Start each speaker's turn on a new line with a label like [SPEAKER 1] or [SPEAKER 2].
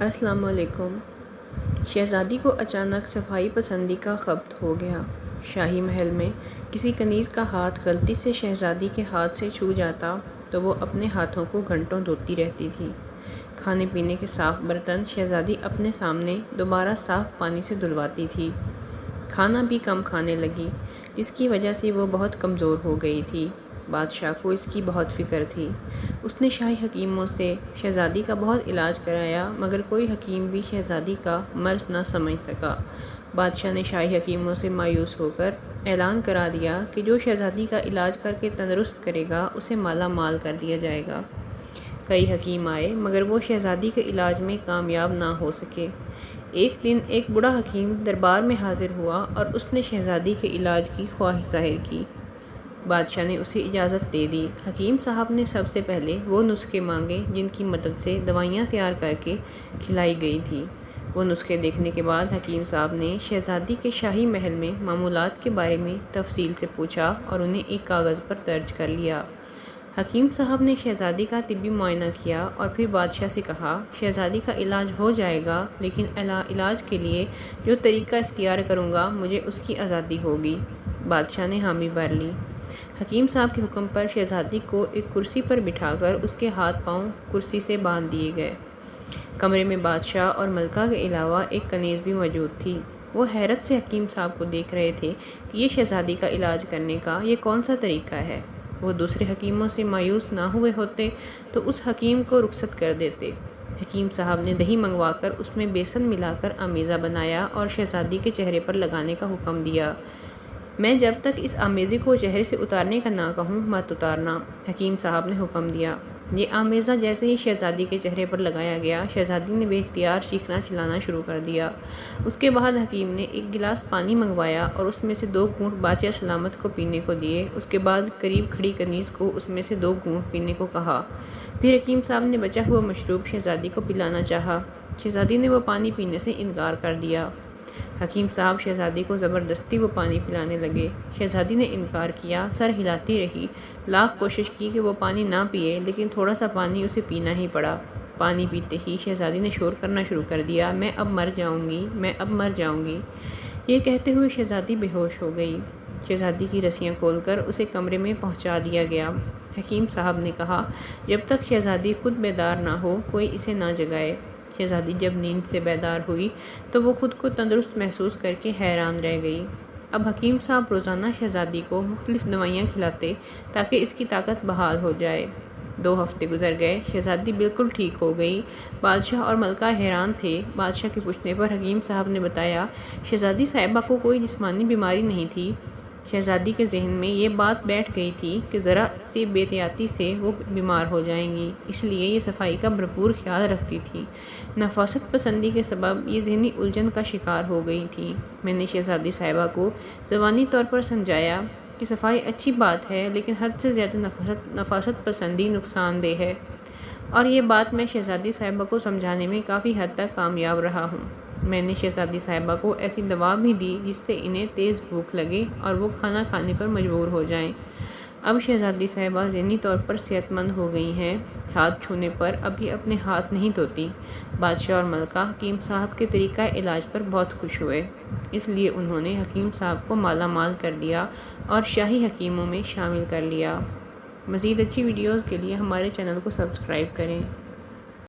[SPEAKER 1] अस्सलाम वालेकुम। शहज़ादी को अचानक सफाई पसंदी का ख़ब्त हो गया। शाही महल में किसी कनीज़ का हाथ गलती से शहज़ादी के हाथ से छू जाता तो वो अपने हाथों को घंटों धोती रहती थी। खाने पीने के साफ़ बर्तन शहज़ादी अपने सामने दोबारा साफ़ पानी से धुलवाती थी। खाना भी कम खाने लगी, जिसकी वजह से वो बहुत कमज़ोर हो गई थी। बादशाह को इसकी बहुत फ़िक्र थी। उसने शाही हकीमों से शहज़ादी का बहुत इलाज कराया, मगर कोई हकीम भी शहज़ादी का मर्ज़ न समझ सका। बादशाह ने शाही हकीमों से मायूस होकर ऐलान करा दिया कि जो शहज़ादी का इलाज करके तंदुरुस्त करेगा उसे माला माल कर दिया जाएगा। कई हकीम आए, मगर वो शहज़ादी के इलाज में कामयाब ना हो सके। एक दिन एक बूढ़ा हकीम दरबार में हाजिर हुआ और उसने शहज़ादी के इलाज की ख्वाहिश जाहिर की। बादशाह ने उसे इजाज़त दे दी। हकीम साहब ने सबसे पहले वो नुस्खे मांगे जिनकी मदद से दवाइयाँ तैयार करके खिलाई गई थी। वो नुस्खे देखने के बाद हकीम साहब ने शहज़ादी के शाही महल में मामूलात के बारे में तफसील से पूछा और उन्हें एक कागज़ पर दर्ज कर लिया। हकीम साहब ने शहज़ादी का तिब्बी मुआयना किया और फिर बादशाह से कहा, शहज़ादी का इलाज हो जाएगा, लेकिन इलाज के लिए जो तरीका इख्तियार करूँगा मुझे उसकी आज़ादी होगी। बादशाह ने हामी भर ली। हकीम साहब के हुक्म पर शहज़ादी को एक कुर्सी पर बिठाकर उसके हाथ पांव कुर्सी से बांध दिए गए। कमरे में बादशाह और मलका के अलावा एक कनीज़ भी मौजूद थी। वो हैरत से हकीम साहब को देख रहे थे कि ये शहज़ादी का इलाज करने का ये कौन सा तरीका है। वो दूसरे हकीमों से मायूस ना हुए होते तो उस हकीम को रुखसत कर देते। हकीम साहब ने दही मंगवाकर उसमें बेसन मिलाकर आमेज़ा बनाया और शहज़ादी के चेहरे पर लगाने का हुक्म दिया। मैं जब तक इस आमेज़े को चेहरे से उतारने का ना कहूँ मत उतारना, हकीम साहब ने हुक्म दिया। ये आमेज़ा जैसे ही शहज़ादी के चेहरे पर लगाया गया, शहज़ादी ने बेख्तियार चीखना चिल्लाना शुरू कर दिया। उसके बाद हकीम ने एक गिलास पानी मंगवाया और उसमें से 2 घूंट बादशाह सलामत को पीने को दिए। उसके बाद करीब खड़ी कनीज़ को उसमें से 2 घूंट पीने को कहा। फिर हकीम साहब ने बचा हुआ मशरूब शहज़ादी को पिलाना चाहा। शहज़ादी ने वो पानी पीने से इनकार कर दिया। हकीम साहब शहज़ादी को ज़बरदस्ती वो पानी पिलाने लगे। शहज़ादी ने इनकार किया, सर हिलाती रही, लाख कोशिश की कि वो पानी ना पिए, लेकिन थोड़ा सा पानी उसे पीना ही पड़ा। पानी पीते ही शहज़ादी ने शोर करना शुरू कर दिया, मैं अब मर जाऊंगी, मैं अब मर जाऊंगी। ये कहते हुए शहज़ादी बेहोश हो गई। शहज़ादी की रस्सियाँ खोलकर उसे कमरे में पहुंचा दिया गया। हकीम साहब ने कहा, जब तक शहज़ादी खुद बेदार ना हो कोई इसे ना जगाए। शहज़ादी जब नींद से बेदार हुई तो वो खुद को तंदुरुस्त महसूस करके हैरान रह गई। अब हकीम साहब रोज़ाना शहज़ादी को मुख्तलिफ़ दवाइयाँ खिलाते ताकि इसकी ताकत बहाल हो जाए। 2 हफ्ते गुजर गए, शहज़ादी बिल्कुल ठीक हो गई। बादशाह और मलका हैरान थे। बादशाह के पूछने पर हकीम साहब ने बताया, शहज़ादी साहिबा को कोई जिस्मानी बीमारी नहीं थी। शहज़ादी के जहन में ये बात बैठ गई थी कि ज़रा सी बेहतियाती से वो बीमार हो जाएंगी, इसलिए ये सफाई का भरपूर ख्याल रखती थी। नफासत पसंदी के सबब ये ज़हनी उलझन का शिकार हो गई थी। मैंने शहज़ादी साहिबा को ज़बानी तौर पर समझाया कि सफाई अच्छी बात है, लेकिन हद से ज़्यादा नफासत पसंदी नुकसानदेह है, और ये बात मैं शहज़ादी साहिबा को समझाने में काफ़ी हद तक कामयाब रहा हूँ। मैंने शहज़ादी साहिबा को ऐसी दवा भी दी जिससे इन्हें तेज़ भूख लगे और वो खाना खाने पर मजबूर हो जाएं। अब शहज़ादी साहिबा ज़हनी तौर पर सेहतमंद हो गई हैं। हाथ छूने पर अभी अपने हाथ नहीं धोती। बादशाह और मलका हकीम साहब के तरीक़ा इलाज पर बहुत खुश हुए, इसलिए उन्होंने हकीम साहब को माला माल कर दिया और शाही हकीमों में शामिल कर लिया। मज़ीद अच्छी वीडियोज़ के लिए हमारे चैनल को सब्सक्राइब करें।